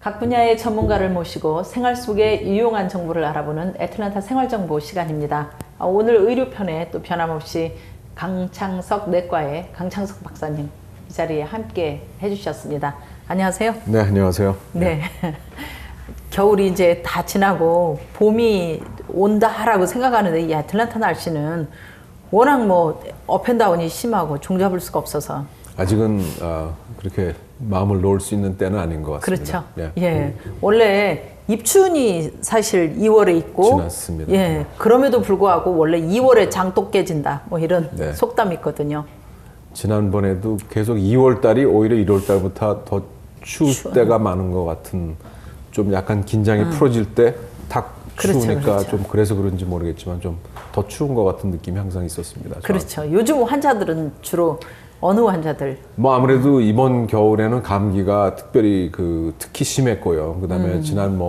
각 분야의 전문가를 모시고 생활 속의 유용한 정보를 알아보는 애틀랜타 생활정보 시간입니다. 오늘 의료편에 또 변함없이 강창석 내과의 강창석 박사님 이 자리에 함께 해주셨습니다. 안녕하세요. 네, 안녕하세요. 네. 겨울이 이제 다 지나고 봄이 온다라고 생각하는데 이 애틀랜타 날씨는 워낙 뭐 업앤다운이 심하고 종잡을 수가 없어서 아직은 그렇게 마음을 놓을 수 있는 때는 아닌 것 같습니다. 그렇죠. 예. 원래 입춘이 사실 2월에 있고 지났습니다. 예. 그럼에도 불구하고 원래 2월에 장독 깨진다. 뭐 이런 네. 속담이 있거든요. 지난번에도 계속 2월 달이 오히려 1월 달부터 더 추울 때가 많은 것 같은, 좀 약간 긴장이 풀어질 때 탁 추우니까 그렇죠. 좀 그래서 그런지 모르겠지만 좀 더 추운 것 같은 느낌이 항상 있었습니다. 그렇죠. 요즘 환자들은 주로 어느 환자들? 뭐 아무래도 이번 겨울에는 감기가 특히 심했고요. 그다음에 지난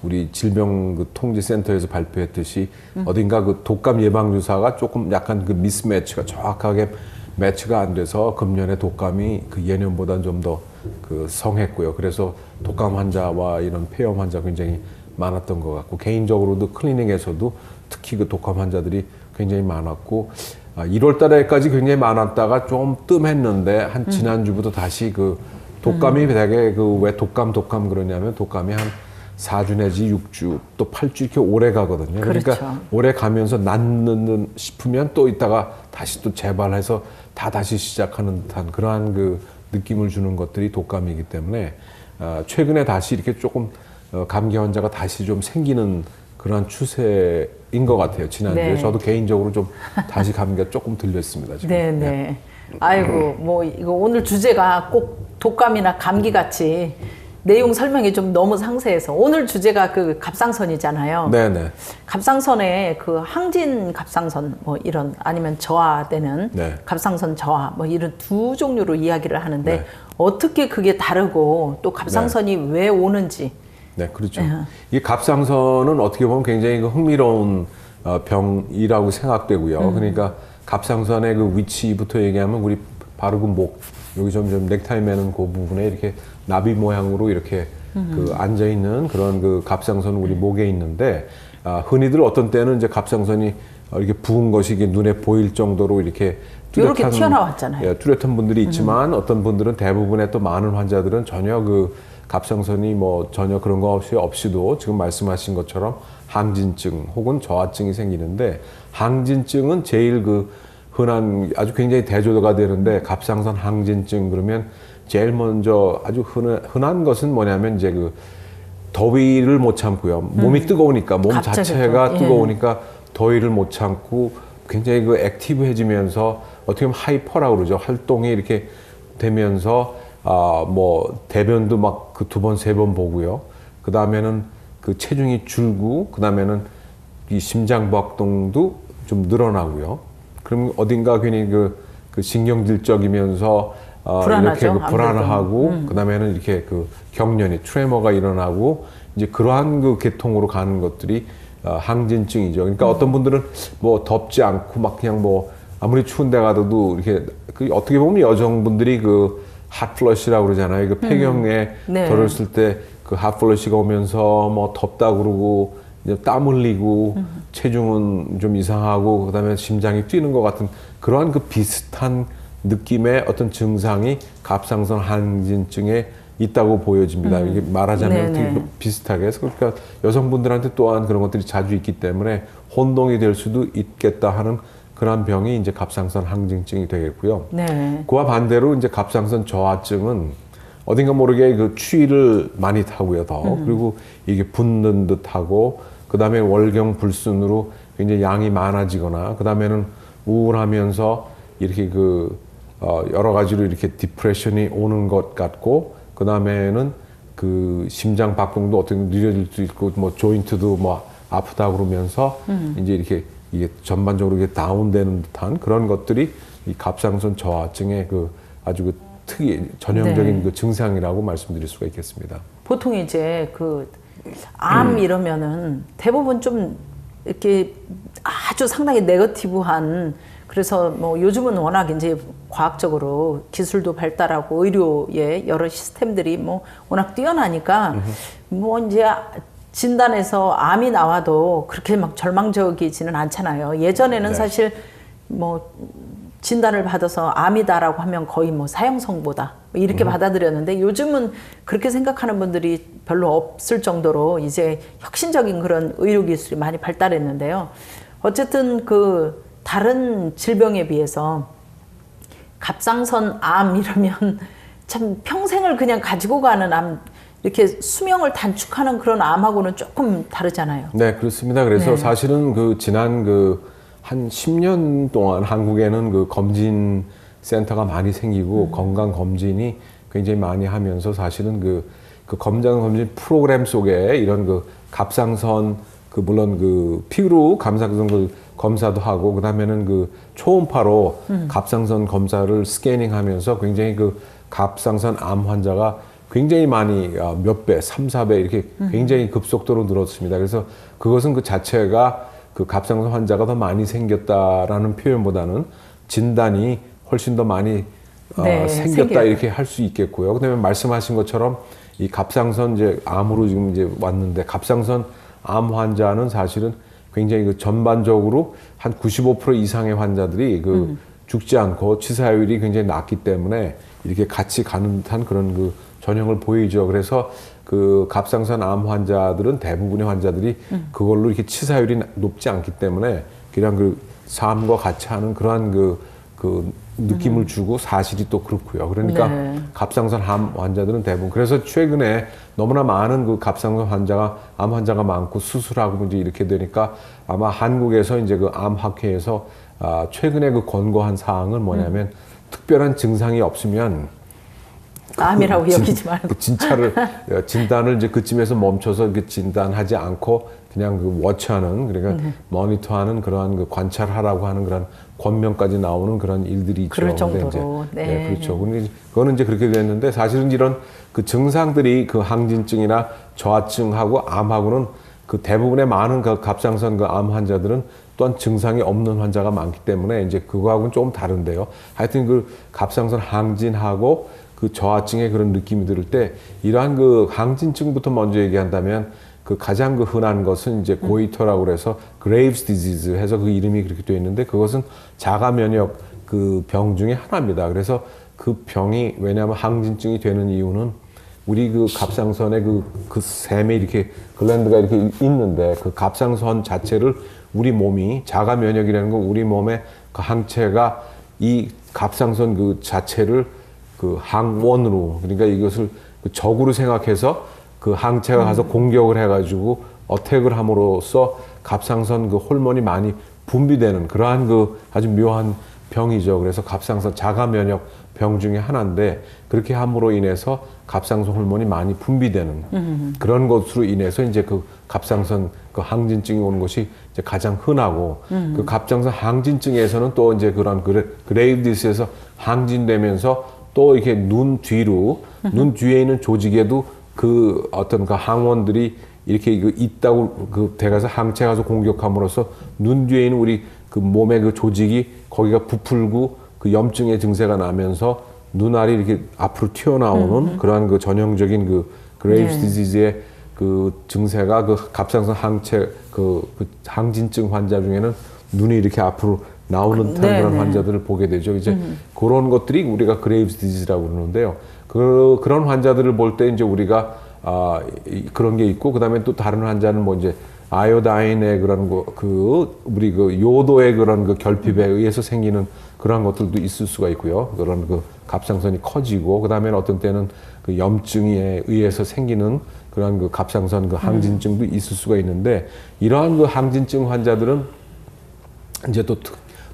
우리 질병 통제센터에서 발표했듯이 어딘가 독감 예방 주사가 조금 약간 미스매치가 정확하게 매치가 안 돼서 금년에 독감이 예년보다는 좀 더 성했고요. 그래서 독감 환자와 이런 폐렴 환자 굉장히 많았던 것 같고, 개인적으로도 클리닉에서도 특히 독감 환자들이 굉장히 많았고, 1월 달에까지 굉장히 많았다가 좀 뜸했는데 한 지난주부터 다시 독감이 되게 왜 독감 그러냐면 독감이 한 4주 내지 6주 또 8주 이렇게 오래 가거든요. 그렇죠. 그러니까 오래 가면서 낫는 싶으면 또 있다가 다시 또 재발해서 다시 시작하는 듯한 그러한 느낌을 주는 것들이 독감이기 때문에 최근에 다시 이렇게 조금 감기 환자가 다시 좀 생기는 그런 추세인 것 같아요. 지난주에. 네. 저도 개인적으로 좀 다시 감기가 조금 들렸습니다. 지금. 네네. 아이고, 뭐, 이거 오늘 주제가 꼭 독감이나 감기 같이 내용 설명이 좀 너무 상세해서 오늘 주제가 갑상선이잖아요. 네네. 갑상선에 항진 갑상선 뭐 이런 아니면 저하되는 네. 갑상선 저하 뭐 이런 두 종류로 이야기를 하는데 네. 어떻게 그게 다르고 또 갑상선이 왜 오는지. 네, 그렇죠. 이 갑상선은 어떻게 보면 굉장히 흥미로운 병이라고 생각되고요. 그러니까 갑상선의 위치부터 얘기하면 우리 바로 목, 여기 좀 넥타이 매는 그 부분에 이렇게 나비 모양으로 이렇게 앉아 있는 그런 갑상선 우리 목에 있는데, 흔히들 어떤 때는 이제 갑상선이 이렇게 부은 것이 이게 눈에 보일 정도로 이렇게 이렇게 튀어나왔잖아요. 예, 뚜렷한 분들이 있지만 어떤 분들은, 대부분의 또 많은 환자들은 전혀 갑상선이 전혀 그런 거 없이도 지금 말씀하신 것처럼 항진증 혹은 저하증이 생기는데, 항진증은 제일 흔한 아주 굉장히 대조가 되는데, 갑상선 항진증 그러면 제일 먼저 아주 흔한 것은 뭐냐면 이제 더위를 못 참고요. 몸이 뜨거우니까, 몸 자체가 뜨거우니까 더위를 못 참고 굉장히 액티브해지면서 어떻게 보면 하이퍼라고 그러죠. 활동이 이렇게 되면서 대변도 막 두 번, 세 번 보고요. 그 다음에는 체중이 줄고, 그 다음에는 이 심장박동도 좀 늘어나고요. 그럼 어딘가 괜히 신경질적이면서 불안하죠, 이렇게 불안하고, 그 다음에는 이렇게 경련이, 트레머가 일어나고, 이제 그러한 계통으로 가는 것들이 항진증이죠. 그러니까 어떤 분들은 덥지 않고 막 그냥 아무리 추운 데 가도 이렇게 어떻게 보면 여성분들이 핫플러시라고 그러잖아요. 폐경에 네. 들었을 때 핫플러시가 오면서 덥다 그러고 이제 땀 흘리고 체중은 좀 이상하고 그다음에 심장이 뛰는 것 같은 그러한 비슷한 느낌의 어떤 증상이 갑상선 항진증에 있다고 보여집니다. 이게 말하자면 되게 비슷하게 해서, 그러니까 여성분들한테 또한 그런 것들이 자주 있기 때문에 혼동이 될 수도 있겠다 하는 그런 병이 이제 갑상선 항진증이 되겠고요. 네. 그와 반대로 이제 갑상선 저하증은 어딘가 모르게 추위를 많이 타고요, 그리고 이게 붓는 듯하고, 그 다음에 월경불순으로 굉장히 양이 많아지거나, 그 다음에는 우울하면서 이렇게 여러 가지로 이렇게 디프레션이 오는 것 같고, 그 다음에는 심장 박동도 어떻게 느려질 수 있고, 조인트도 아프다 그러면서 이제 이게 전반적으로 이게 다운되는 듯한 그런 것들이 이 갑상선 저하증의 아주 전형적인 증상이라고 말씀드릴 수가 있겠습니다. 보통 이제 암 이러면은 대부분 좀 이렇게 아주 상당히 네거티브한 그래서 뭐 요즘은 워낙 이제 과학적으로 기술도 발달하고 의료의 여러 시스템들이 뭐 워낙 뛰어나니까 뭐 이제 진단에서 암이 나와도 그렇게 막 절망적이지는 않잖아요. 예전에는 네. 사실 뭐 진단을 받아서 암이다라고 하면 거의 뭐 사형선고다 이렇게 받아들였는데 요즘은 그렇게 생각하는 분들이 별로 없을 정도로 이제 혁신적인 그런 의료 기술이 많이 발달했는데요. 어쨌든 그 다른 질병에 비해서 갑상선 암 이러면 참 평생을 그냥 가지고 가는 암, 이렇게 수명을 단축하는 그런 암하고는 조금 다르잖아요. 네, 그렇습니다. 그래서 네. 사실은 그 지난 한 10년 동안 한국에는 그 검진 센터가 많이 생기고 건강 검진이 굉장히 많이 하면서 사실은 그 건강 검진 프로그램 속에 이런 그 갑상선 물론 그 피로 갑상선 검사도 하고 그다음에는 그 초음파로 갑상선 검사를 스캐닝하면서 굉장히 그 갑상선 암 환자가 굉장히 많이 몇 배, 3, 4배 이렇게 굉장히 급속도로 늘었습니다. 그래서 그것은 그 자체가 그 갑상선 환자가 더 많이 생겼다라는 표현보다는 진단이 훨씬 더 많이 네, 생겼다 생겨요. 이렇게 할 수 있겠고요. 그다음에 말씀하신 것처럼 이 갑상선 이제 암으로 지금 이제 왔는데 갑상선 암 환자는 사실은 굉장히 그 전반적으로 한 95% 이상의 환자들이 그 죽지 않고 치사율이 굉장히 낮기 때문에 이렇게 같이 가는 듯한 그런 그 전형을 보이죠. 그래서 그 갑상선 암 환자들은 대부분의 환자들이 그걸로 이렇게 치사율이 높지 않기 때문에 그냥 그 삶과 같이 하는 그러한 그 느낌을 주고 사실이 또 그렇고요. 그러니까 네. 갑상선 암 환자들은 대부분 그래서 최근에 너무나 많은 그 갑상선 환자가 암 환자가 많고 수술하고 이제 이렇게 되니까 아마 한국에서 이제 그 암학회에서 최근에 그 권고한 사항은 뭐냐면 특별한 증상이 없으면 암이라고 여기지 말고. 진단을 이제 그쯤에서 멈춰서 그 진단하지 않고 그냥 그 워치하는 그러니까 모니터하는 그러한 그 관찰하라고 하는 그런 권면까지 나오는 그런 일들이 있죠. 그럴 근데 정도로. 이제, 네. 그렇죠. 근데 그거는 이제 그렇게 됐는데 사실은 이런 그 증상들이 그 항진증이나 저하증하고 암하고는 그 대부분의 많은 그 갑상선 그 암 환자들은 또한 증상이 없는 환자가 많기 때문에 이제 그거하고는 조금 다른데요. 하여튼 그 갑상선 항진하고 그 저하증의 그런 느낌이 들을 때 이러한 그 항진증부터 먼저 얘기한다면 그 가장 그 흔한 것은 이제 고이터라고 그래서 Graves' disease 해서 그 이름이 그렇게 되어 있는데 그것은 자가 면역 그 병 중에 하나입니다. 그래서 그 병이 왜냐하면 항진증이 되는 이유는 우리 그 갑상선에 그 샘에 이렇게 글랜드가 이렇게 있는데 그 갑상선 자체를 우리 몸이 자가 면역이라는 건 우리 몸의 그 항체가 이 갑상선 그 자체를 그 항원으로 그러니까 이것을 그 적으로 생각해서 그 항체가 가서 공격을 해가지고 어택을 함으로써 갑상선 그 호르몬이 많이 분비되는 그러한 그 아주 묘한 병이죠. 그래서 갑상선 자가 면역 병 중에 하나인데 그렇게 함으로 인해서 갑상선 호르몬이 많이 분비되는 그런 것으로 인해서 이제 그 갑상선 그 항진증이 오는 것이 이제 가장 흔하고 그 갑상선 항진증에서는 또 이제 그런 그레이브디스에서 항진되면서 또 이렇게 눈 뒤에 있는 조직에도 그 어떤 그 항원들이 이렇게 있다고 그 돼가서 항체 가서 공격함으로써 눈 뒤에 있는 우리 그 몸의 그 조직이 거기가 부풀고 그 염증의 증세가 나면서 눈알이 이렇게 앞으로 튀어나오는 그러한 그 전형적인 그 그레이브스 네. 디지즈의 그 증세가 그 갑상선 항체 그 항진증 환자 중에는 눈이 이렇게 앞으로 나오는 듯한 네, 그런 네. 환자들을 보게 되죠. 이제 그런 것들이 우리가 그레이브스 디지즈라고 그러는데요. 그런 환자들을 볼 때 이제 우리가 그런 게 있고 그다음에 또 다른 환자는 뭐 이제 아이오다인의 그런 우리 그 요도의 그런 그 결핍에 의해서 생기는 그런 것들도 있을 수가 있고요. 그런 그 갑상선이 커지고 그다음에 어떤 때는 그 염증에 의해서 생기는 그런 그 갑상선 그 항진증도 있을 수가 있는데 이러한 그 항진증 환자들은 이제 또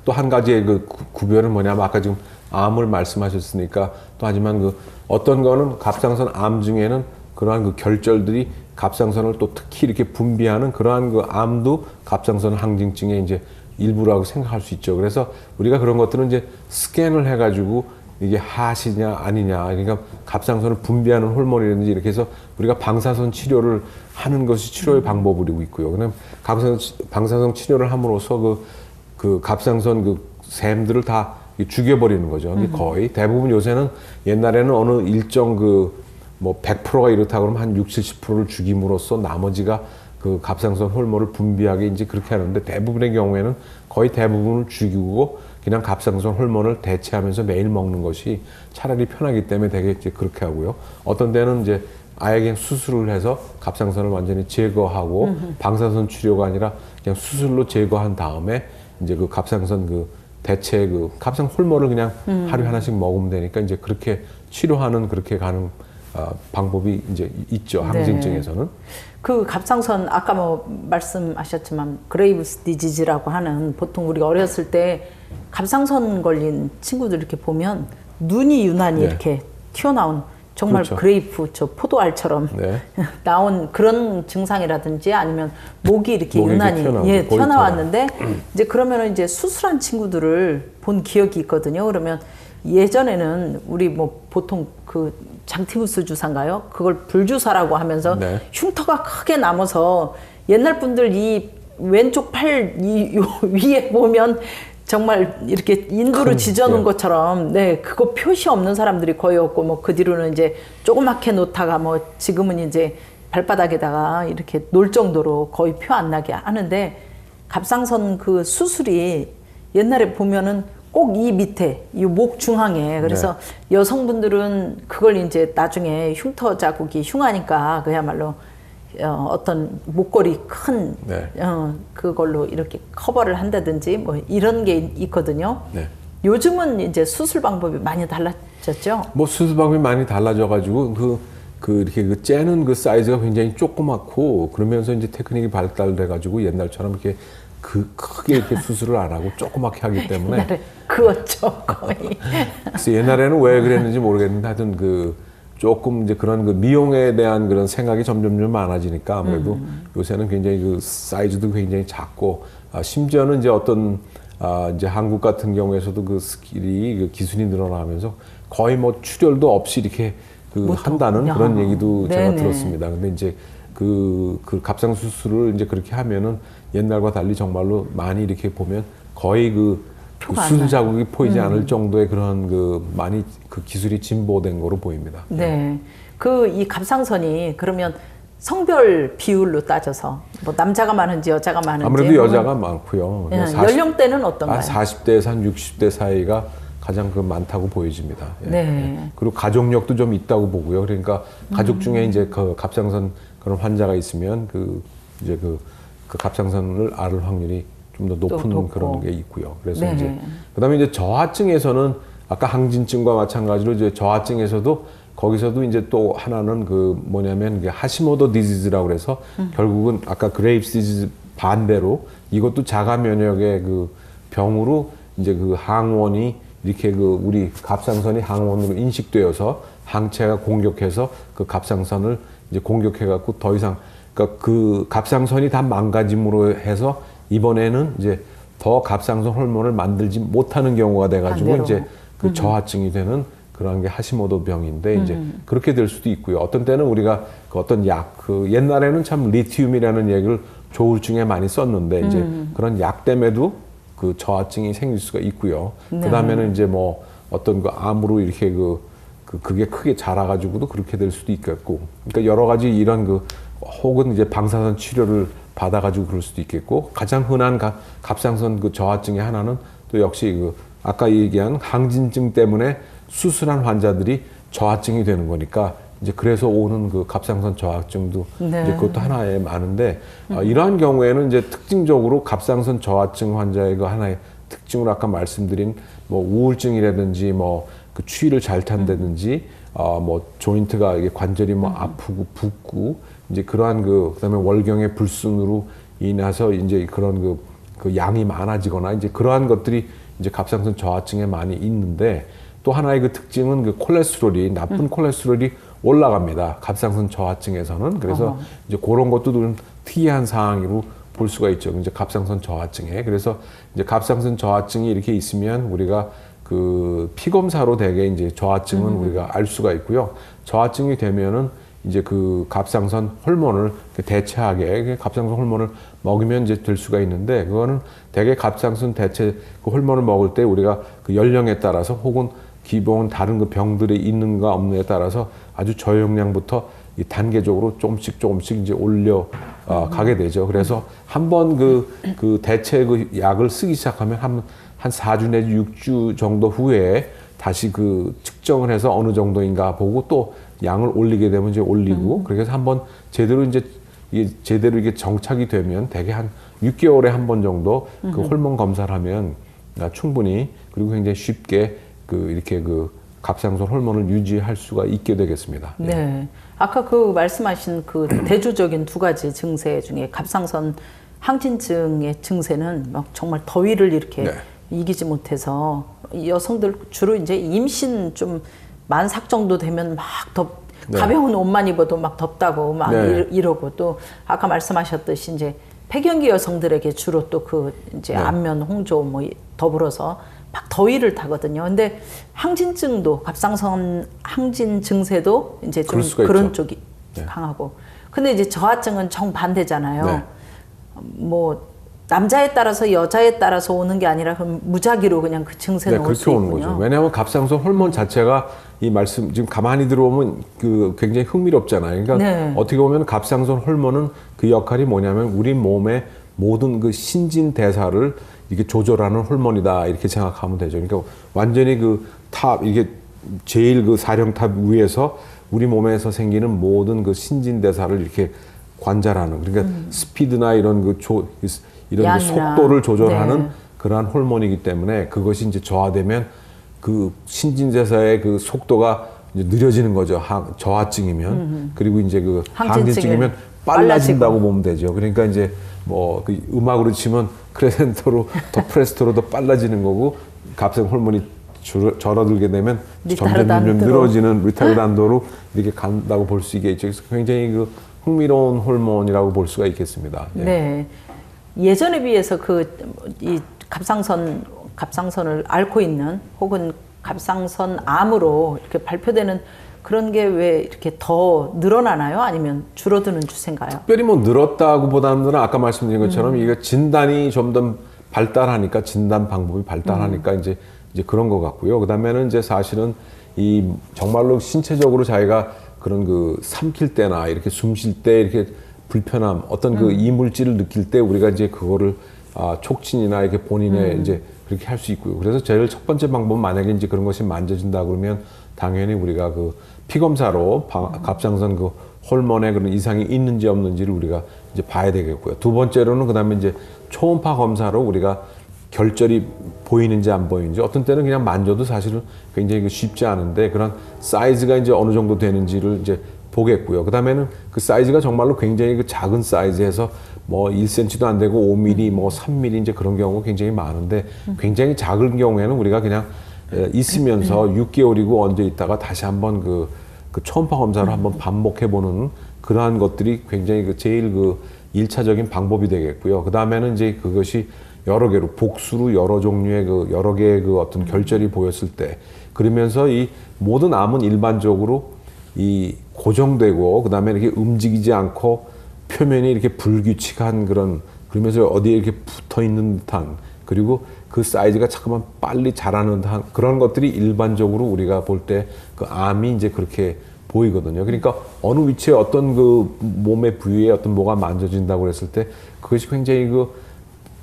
한 가지의 그 구별은 뭐냐면 아까 지금 암을 말씀하셨으니까 또 하지만 그 어떤 거는 갑상선 암 중에는 그러한 그 결절들이 갑상선을 또 특히 이렇게 분비하는 그러한 그 암도 갑상선 항진증의 이제 일부라고 생각할 수 있죠. 그래서 우리가 그런 것들은 이제 스캔을 해가지고 이게 하시냐 아니냐 그러니까 갑상선을 분비하는 호르몬이라든지 이렇게 해서 우리가 방사선 치료를 하는 것이 치료의 방법이고 있고요. 그다음 방사선 치료를 함으로써 그 갑상선 그 샘들을 다 죽여버리는 거죠. 근데 거의 대부분 요새는 옛날에는 어느 일정 뭐 100%가 이렇다 그러면 한 60, 70%를 죽임으로써 나머지가 그 갑상선 호르몬을 분비하게 이제 그렇게 하는데 대부분의 경우에는 거의 대부분을 죽이고 그냥 갑상선 호르몬을 대체하면서 매일 먹는 것이 차라리 편하기 때문에 되게 이제 그렇게 하고요. 어떤 때는 이제 아예 그냥 수술을 해서 갑상선을 완전히 제거하고 방사선 치료가 아니라 그냥 수술로 제거한 다음에 이제 그 갑상선 대체 갑상 호르몬을 그냥 하루에 하나씩 먹으면 되니까 이제 그렇게 치료하는 그렇게 가는 방법이 이제 있죠. 항진증에서는. 네. 그 갑상선 아까 뭐 말씀하셨지만 그레이브스 디지즈라고 하는 보통 우리가 어렸을 때 갑상선 걸린 친구들 이렇게 보면 눈이 유난히 네. 이렇게 튀어나온 정말 그렇죠. 그레이프 포도알처럼 네. 나온 그런 증상이라든지 아니면 목이 이렇게 유난히 튀어나왔는데 이제 그러면은 이제 수술한 친구들을 본 기억이 있거든요. 그러면 예전에는 우리 뭐 보통 그 장티무스 주사인가요? 그걸 불주사라고 하면서 네. 흉터가 크게 남아서 옛날 분들 이 왼쪽 팔 위에 보면 정말 이렇게 인두를 지져놓은 것처럼 네 그거 표시 없는 사람들이 거의 없고 뭐 그 뒤로는 이제 조그맣게 놓다가 뭐 지금은 이제 발바닥에다가 이렇게 놓을 정도로 거의 표 안 나게 하는데 갑상선 그 수술이 옛날에 보면은 꼭 이 밑에 이 목 중앙에 그래서 여성분들은 그걸 이제 나중에 흉터 자국이 흉하니까 그야말로 어떤 목걸이 큰 그걸로 이렇게 커버를 한다든지 뭐 이런 게 있거든요. 네. 요즘은 이제 수술 방법이 많이 달라졌죠. 뭐 수술 방법이 많이 달라져가지고 이렇게 째는 그 사이즈가 굉장히 조그맣고 그러면서 이제 테크닉이 발달돼가지고 옛날처럼 이렇게 크게 이렇게 수술을 안 하고 조그맣게 하기 때문에 옛날에 그었죠 거의. 그래서 옛날에는 왜 그랬는지 모르겠는데 하여튼 조금 이제 그런 미용에 대한 그런 생각이 점점 많아지니까 아무래도 요새는 굉장히 그 사이즈도 굉장히 작고 심지어는 이제 어떤 이제 한국 같은 경우에서도 그 스킬이 기술이 늘어나면서 거의 뭐 출혈도 없이 이렇게 한다는 그런 얘기도 제가 들었습니다. 근데 이제 그 갑상 수술을 이제 그렇게 하면은 옛날과 달리 정말로 많이 이렇게 보면 거의 수술 자국이 보이지 않을 정도의 그런 많이 기술이 진보된 거로 보입니다. 네. 이 갑상선이 그러면 성별 비율로 따져서 뭐 남자가 많은지 여자가 많은지 아무래도 여자가 많고요. 연령대는 어떤가요? 40대에서 한 60대 사이가 가장 많다고 보여집니다. 네. 그리고 가족력도 좀 있다고 보고요. 그러니까 가족 중에 이제 갑상선 그런 환자가 있으면 이제 그 갑상선을 앓을 확률이 좀 더 높은 그런 게 있고요. 그래서 이제 그다음에 이제 저하증에서는 아까 항진증과 마찬가지로 이제 저하증에서도 거기서도 이제 또 하나는 뭐냐면 하시모토 디지즈라고 그래서 결국은 아까 그레이브스 디지즈 반대로 이것도 자가 면역의 병으로 이제 항원이 이렇게 우리 갑상선이 항원으로 인식되어서 항체가 공격해서 갑상선을 이제 공격해갖고 더 이상 그러니까 갑상선이 다 망가짐으로 해서 이번에는 이제 더 갑상선 호르몬을 만들지 못하는 경우가 돼가지고 이제 저하증이 되는 그런 게 하시모토 병인데 이제 그렇게 될 수도 있고요. 어떤 때는 우리가 어떤 약, 옛날에는 참 리튬이라는 얘기를 조울증에 많이 썼는데 이제 그런 약 때문에도 저하증이 생길 수가 있고요. 그 다음에는 이제 뭐 어떤 암으로 이렇게 그게 크게 자라가지고도 그렇게 될 수도 있겠고. 그러니까 여러 가지 이런 혹은 이제 방사선 치료를 받아가지고 그럴 수도 있겠고 가장 흔한 갑상선 저하증의 하나는 또 역시 아까 얘기한 항진증 때문에 수술한 환자들이 저하증이 되는 거니까 이제 그래서 오는 갑상선 저하증도 이제 그것도 하나에 많은데 이러한 경우에는 이제 특징적으로 갑상선 저하증 환자의 하나의 특징으로 아까 말씀드린 뭐 우울증이라든지 뭐 추위를 잘 탄다든지 뭐 조인트가 관절이 뭐 아프고 붓고 이제 그러한 그다음에 월경의 불순으로 인해서 이제 그런 양이 많아지거나 이제 그러한 것들이 이제 갑상선 저하증에 많이 있는데 또 하나의 특징은 콜레스테롤이 나쁜 콜레스테롤이 올라갑니다. 갑상선 저하증에서는 그래서 이제 그런 것도 좀 특이한 사항으로 볼 수가 있죠. 이제 갑상선 저하증에 그래서 이제 갑상선 저하증이 이렇게 있으면 우리가 피검사로 되게 이제 저하증은 우리가 알 수가 있고요. 저하증이 되면은 이제 그 갑상선 호르몬을 대체하게 갑상선 호르몬을 먹으면 이제 될 수가 있는데 그거는 대개 갑상선 대체 그 호르몬을 먹을 때 우리가 그 연령에 따라서 혹은 기본 다른 그 병들이 있는가 없느냐에 따라서 아주 저용량부터 이 단계적으로 조금씩 이제 올려 가게 되죠. 그래서 한번 그 대체 그 약을 쓰기 시작하면 한 4주 내지 6주 정도 후에 다시 그 측정을 해서 어느 정도인가 보고 또 양을 올리게 되면 이제 올리고 그렇게 해서 한번 제대로 이게 정착이 되면 대개 한 6개월에 한 번 정도 그 호르몬 검사를 하면 충분히 그리고 굉장히 쉽게 그 이렇게 그 갑상선 호르몬을 유지할 수가 있게 되겠습니다. 네. 아까 그 말씀하신 그 대조적인 두 가지 증세 중에 갑상선 항진증의 증세는 막 정말 더위를 이렇게 네. 이기지 못해서 여성들 주로 이제 임신 좀 만삭 정도 되면 막 네. 가벼운 옷만 입어도 막 덥다고 막 네. 이러고 또 아까 말씀하셨듯이 이제 폐경기 여성들에게 주로 또 그 이제 네. 안면 홍조 뭐 더불어서 막 더위를 타거든요. 근데 항진증도 갑상선 항진 증세도 이제 좀 그럴 수가 그런 있죠. 쪽이 네. 강하고. 근데 이제 저하증은 정반대잖아요. 네. 뭐 남자에 따라서 여자에 따라서 오는 게 아니라 그럼 무작위로 그냥 그 증세는 올 수 그렇게 오는 있군요. 거죠. 왜냐하면 갑상선 호르몬 자체가 이 말씀 지금 가만히 들어보면 그 굉장히 흥미롭잖아요. 그러니까 네. 어떻게 보면 갑상선 호르몬은 그 역할이 뭐냐면 우리 몸의 모든 그 신진 대사를 이게 조절하는 호르몬이다 이렇게 생각하면 되죠. 그러니까 완전히 그 탑 이게 제일 그 사령탑 위에서 우리 몸에서 생기는 모든 그 신진 대사를 이렇게 관찰하는 그러니까 스피드나 이런 이런 그 속도를 조절하는 네. 그러한 호르몬이기 때문에 그것이 이제 저하되면 그 신진대사의 그 속도가 이제 느려지는 거죠. 저하증이면 그리고 이제 그 항진증이면 빨라진다고 보면 되죠. 그러니까 이제 뭐 그 음악으로 치면 크레센토로 더 프레스토로 더 빨라지는 거고 갑상 호르몬이 줄어들게 되면 점점 늘어지는 리타르단도로 이렇게 간다고 볼 수 있겠죠. 그래서 굉장히 그 흥미로운 호르몬이라고 볼 수가 있겠습니다. 예. 네. 예전에 비해서 이 갑상선을 앓고 있는 혹은 갑상선 암으로 이렇게 발표되는 그런 게 왜 이렇게 더 늘어나나요? 아니면 줄어드는 추세인가요? 특별히 뭐 늘었다고 보다는 아까 말씀드린 것처럼 이게 진단이 좀 더 발달하니까 진단 방법이 발달하니까 이제 그런 것 같고요. 그다음에는 이제 사실은 이 정말로 신체적으로 자기가 그런 그 삼킬 때나 이렇게 숨 쉴 때 이렇게 불편함, 어떤 그 이물질을 느낄 때 우리가 이제 그거를 촉진이나 이렇게 본인의 이제 그렇게 할 수 있고요. 그래서 제일 첫 번째 방법은 만약에 이제 그런 것이 만져진다 그러면 당연히 우리가 그 피검사로 갑상선 그 호르몬에 그런 이상이 있는지 없는지를 우리가 이제 봐야 되겠고요. 두 번째로는 그다음에 이제 초음파 검사로 우리가 결절이 보이는지 안 보이는지 어떤 때는 그냥 만져도 사실은 굉장히 쉽지 않은데 그런 사이즈가 이제 어느 정도 되는지를 이제 보겠고요. 그 다음에는 그 사이즈가 정말로 굉장히 그 작은 사이즈에서 뭐 1cm도 안 되고 5mm, 뭐 3mm 이제 그런 경우가 굉장히 많은데 굉장히 작은 경우에는 우리가 그냥 있으면서 6개월이고 얹어 있다가 다시 한번 그 초음파 검사를 한번 반복해보는 그러한 것들이 굉장히 그 제일 그 1차적인 방법이 되겠고요. 그 다음에는 이제 그것이 여러 개로 복수로 여러 종류의 그 여러 개의 그 어떤 결절이 보였을 때 그러면서 이 모든 암은 일반적으로 이 고정되고 그다음에 이렇게 움직이지 않고 표면이 이렇게 불규칙한 그러면서 어디에 이렇게 붙어 있는 듯한 그리고 그 사이즈가 자꾸만 빨리 자라는 듯한 그런 것들이 일반적으로 우리가 볼 때 그 암이 이제 그렇게 보이거든요. 그러니까 어느 위치에 어떤 그 몸의 부위에 어떤 뭐가 만져진다고 그랬을 때 그것이 굉장히 그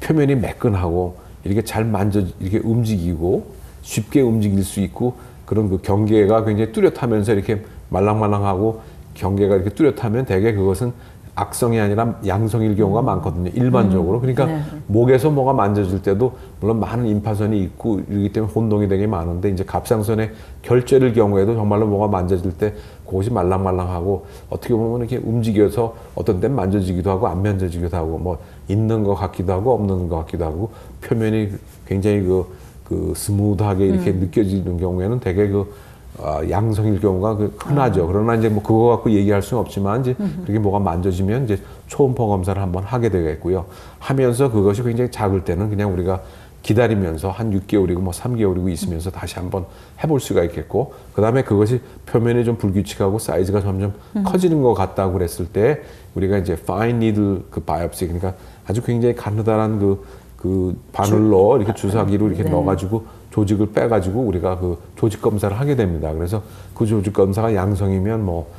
표면이 매끈하고 이렇게 잘 이렇게 움직이고 쉽게 움직일 수 있고 그런 그 경계가 굉장히 뚜렷하면서 이렇게 말랑말랑하고 경계가 이렇게 뚜렷하면 대개 그것은 악성이 아니라 양성일 경우가 많거든요. 일반적으로. 그러니까 네. 목에서 뭐가 만져질 때도 물론 많은 임파선이 있고 이러기 때문에 혼동이 되게 많은데 이제 갑상선의 결절일 경우에도 정말로 뭐가 만져질 때 그것이 말랑말랑하고 어떻게 보면 이렇게 움직여서 어떤 때는 만져지기도 하고 안 만져지기도 하고 뭐 있는 것 같기도 하고 없는 것 같기도 하고 표면이 굉장히 그 스무드하게 이렇게 느껴지는 경우에는 되게 양성일 경우가 흔하죠. 그러나 이제 뭐 그거 갖고 얘기할 수는 없지만 이제 그렇게 뭐가 만져지면 이제 초음파 검사를 한번 하게 되겠고요. 하면서 그것이 굉장히 작을 때는 그냥 우리가 기다리면서 한 6개월이고 뭐 3개월이고 있으면서 다시 한번 해볼 수가 있겠고, 그 다음에 그것이 표면이 좀 불규칙하고 사이즈가 점점 커지는 것 같다고 그랬을 때 우리가 이제 fine needle 그 바이옵시, 그러니까 아주 굉장히 가느다란 그 바늘로 이렇게 주사기로 이렇게 네. 넣어가지고 조직을 빼가지고 우리가 그 조직 검사를 하게 됩니다. 그래서 그 조직 검사가 양성이면 뭐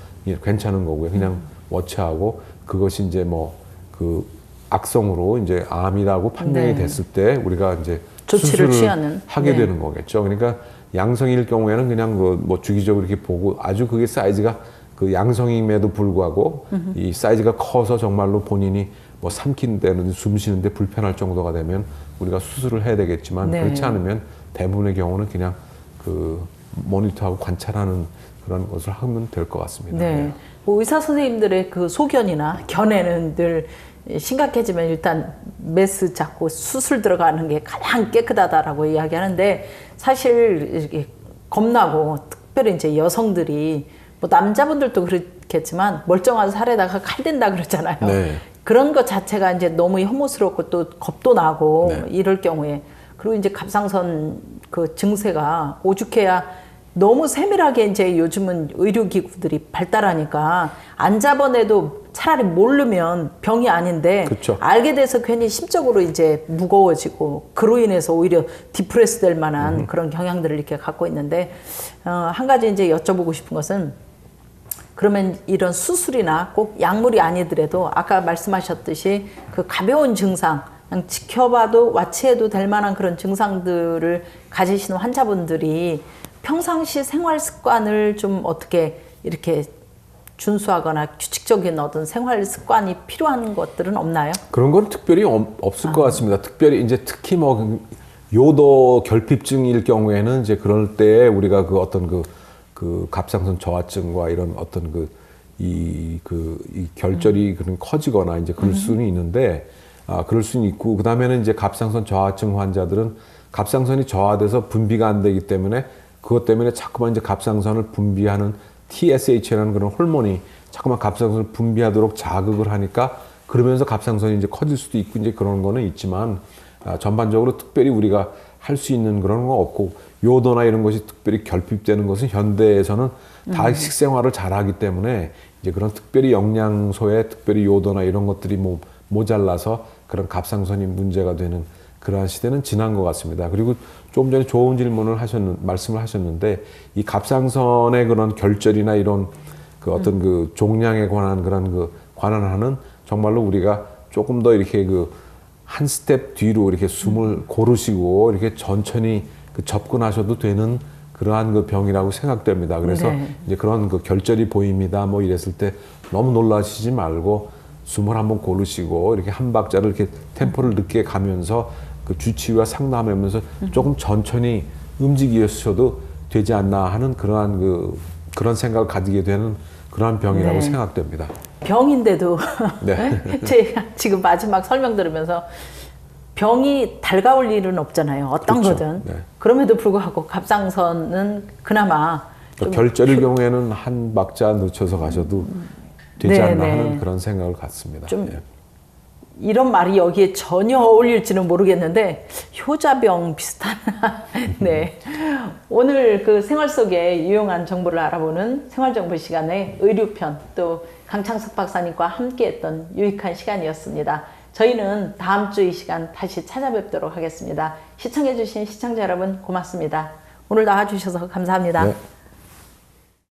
괜찮은 거고요. 그냥 워치하고 그것이 이제 뭐 그 악성으로 이제 암이라고 판명이 네. 됐을 때 우리가 이제 조치를 수술을 취하는. 하게 네. 되는 거겠죠. 그러니까 양성일 경우에는 그냥 뭐 주기적으로 이렇게 보고 아주 그게 사이즈가 그 양성임에도 불구하고 이 사이즈가 커서 정말로 본인이 뭐 삼킨 데는 숨 쉬는데 불편할 정도가 되면 우리가 수술을 해야 되겠지만 네. 그렇지 않으면 대부분의 경우는 그냥 그 모니터하고 관찰하는 그런 것을 하면 될 것 같습니다. 네. 뭐 의사 선생님들의 그 소견이나 견해는 늘 심각해지면 일단 메스 잡고 수술 들어가는 게 가장 깨끗하다라고 이야기하는데, 사실 이렇게 겁나고 특별히 이제 여성들이 뭐 남자분들도 그렇겠지만 멀쩡한 살에다가 칼 댄다 그러잖아요. 네. 그런 것 자체가 이제 너무 혐오스럽고 또 겁도 나고 네. 이럴 경우에, 그리고 이제 갑상선 그 증세가 오죽해야 너무 세밀하게 이제 요즘은 의료기구들이 발달하니까 안 잡아내도 차라리 모르면 병이 아닌데 그쵸. 알게 돼서 괜히 심적으로 이제 무거워지고 그로 인해서 오히려 디프레스 될 만한 그런 경향들을 이렇게 갖고 있는데, 한 가지 이제 여쭤보고 싶은 것은, 그러면 이런 수술이나 꼭 약물이 아니더라도 아까 말씀하셨듯이 그 가벼운 증상, 그냥 지켜봐도 와치해도 될 만한 그런 증상들을 가지시는 환자분들이 평상시 생활 습관을 좀 어떻게 이렇게 준수하거나 규칙적인 어떤 생활 습관이 필요한 것들은 없나요? 그런 건 특별히 없을 것 같습니다. 특별히 이제 특히 뭐 요도 결핍증일 경우에는 이제 그럴 때 우리가 그 어떤 그 갑상선 저하증과 이런 어떤 이 결절이 그런 커지거나 이제 그럴 수는 있는데, 그럴 수는 있고, 그 다음에는 이제 갑상선 저하증 환자들은 갑상선이 저하돼서 분비가 안 되기 때문에 그것 때문에 자꾸만 이제 갑상선을 분비하는 TSH라는 그런 호르몬이 자꾸만 갑상선을 분비하도록 자극을 하니까 그러면서 갑상선이 이제 커질 수도 있고 이제 그런 거는 있지만, 전반적으로 특별히 우리가 할 수 있는 그런 건 없고, 요도나 이런 것이 특별히 결핍되는 것은 현대에서는 다 식생활을 잘하기 때문에 이제 그런 특별히 영양소에 특별히 요도나 이런 것들이 뭐 모자라서 그런 갑상선이 문제가 되는 그러한 시대는 지난 것 같습니다. 그리고 조금 전에 좋은 말씀을 하셨는데, 이 갑상선의 그런 결절이나 이런 그 어떤 그 종양에 관한 그런 관한하는 정말로 우리가 조금 더 이렇게 한 스텝 뒤로 이렇게 숨을 고르시고 이렇게 천천히 접근하셔도 되는 그러한 병이라고 생각됩니다. 그래서 네. 이제 그런 결절이 보입니다. 뭐 이랬을 때 너무 놀라시지 말고 숨을 한번 고르시고 이렇게 한 박자를 이렇게 템포를 늦게 가면서 그 주치의와 상담하면서 조금 천천히 움직이셔도 되지 않나 하는 그런 생각을 가지게 되는 그러한 병이라고 네. 생각됩니다. 병인데도 네. 제가 지금 마지막 설명 들으면서 병이 달가울 일은 없잖아요. 어떤 그렇죠. 거든. 네. 그럼에도 불구하고 갑상선은 그나마 좀 결절일 경우에는 한 박자 늦춰서 가셔도 되지 네, 않나 네. 하는 그런 생각을 갖습니다. 좀 예. 이런 말이 여기에 전혀 어울릴지는 모르겠는데 효자병 비슷한 네. 오늘 그 생활 속에 유용한 정보를 알아보는 생활정보 시간에 의료편 또 강창석 박사님과 함께했던 유익한 시간이었습니다. 저희는 다음 주 이 시간 다시 찾아뵙도록 하겠습니다. 시청해주신 시청자 여러분 고맙습니다. 오늘 나와주셔서 감사합니다. 네.